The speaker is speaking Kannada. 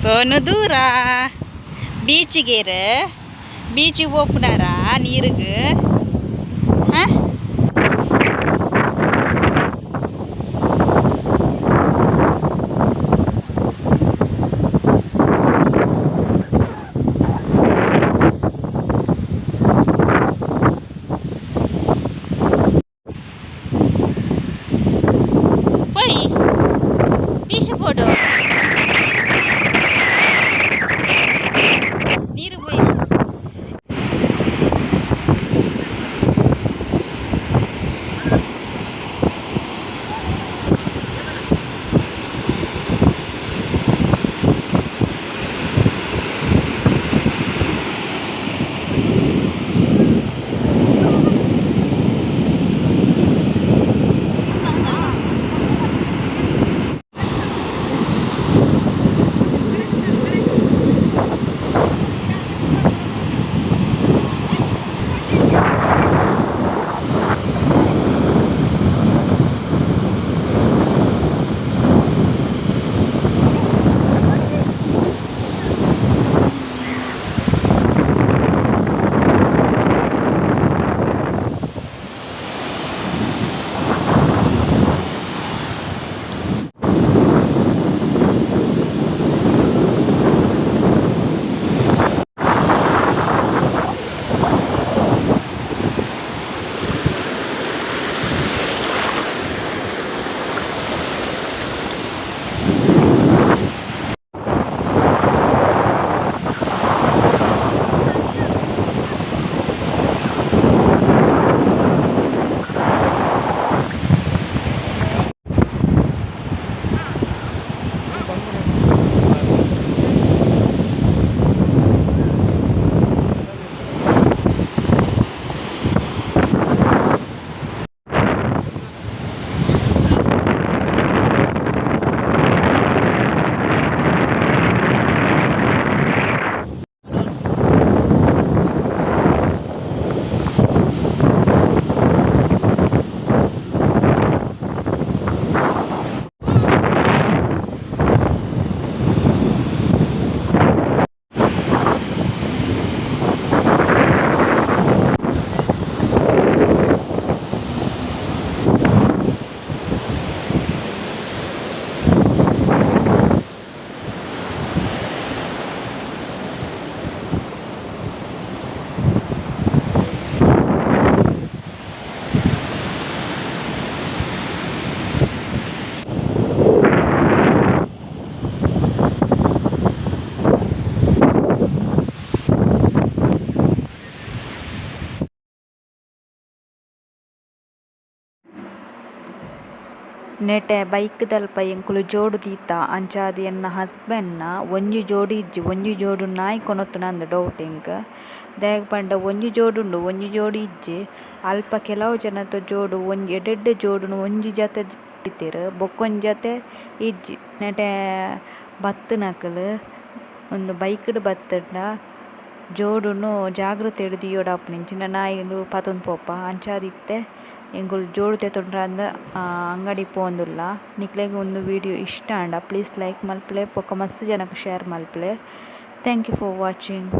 ಸೋನು ದೂರ ಬೀಚಿಗೆ ಬೀಚಿಗೆ ಹೋಗ್ಬಿಡಾರ ನೀರಿಗೆ ಬೀಚ್ ಬೋರ್ಡು ನೀರು ನೆಟೆ ಬೈಕ್ ದಲ್ಪ ಎಂಕುಲು ಜೋಡು ದೀತ ಅಂಚಾದ್ ಎನ್ನ ಹಸ್ಬೆಂಡ್ನ ಒಂಜಿ ಜೋಡಿ ಇಜ್ಜಿ ಒಂಜಿ ಜೋಡು ನಾಯಿ ಕೊನೊತ್ತುಂಡು ಡೌಟ್ ಎಂಕ್ ದಾಯೆಗ್ ಪಂಡ ಒಂಜಿ ಜೋಡುಂಡು ಒಂಜಿ ಜೋಡಿ ಇಜ್ಜಿ ಅಲ್ಪ ಕೆಲವು ಜನತ ಜೋಡು ಒಂಜಿ ಎಡ್ಡೆಡ್ಡೆ ಜೋಡುನು ಒಂಜಿ ಜತೆ ದೀತೆರ್ ಬೊಕ್ಕೊಂಜಿ ಜತೆ ಇಜ್ಜಿ ನೆಟೆ ಬತ್ತುನಕುಲು ಒಂದು ಬೈಕ್ಡ್ ಬತ್ತುಂಡ ಜೋಡುನು ಜಾಗೃತೆಡ್ ದಿಯೋಡಾಪುನ ಇಂಚಿನ ನಾಯಿಲು ಪತೊಂದು ಪೋಪ ಅಂಚಾದಿತ್ತೆ ಎಂಕುಲು ಜೋಡು ತೆತ್ತೊಂಡ್ರ ಅಂಗಡಿ ಪೋಂದುಲ್ಲ. ನಿಕ್ಲೆಗ್ ಒಂದು ವಿಡಿಯೋ ಇಷ್ಟ ಆಂಡ ಪ್ಲೀಸ್ ಲೈಕ್ ಮಲ್ಪಲೆ ಬೊಕ್ಕ ಮಸ್ತ್ ಜನಕ್ಕೆ ಶೇರ್ ಮಲ್ಪಲೆ. Thank you for watching.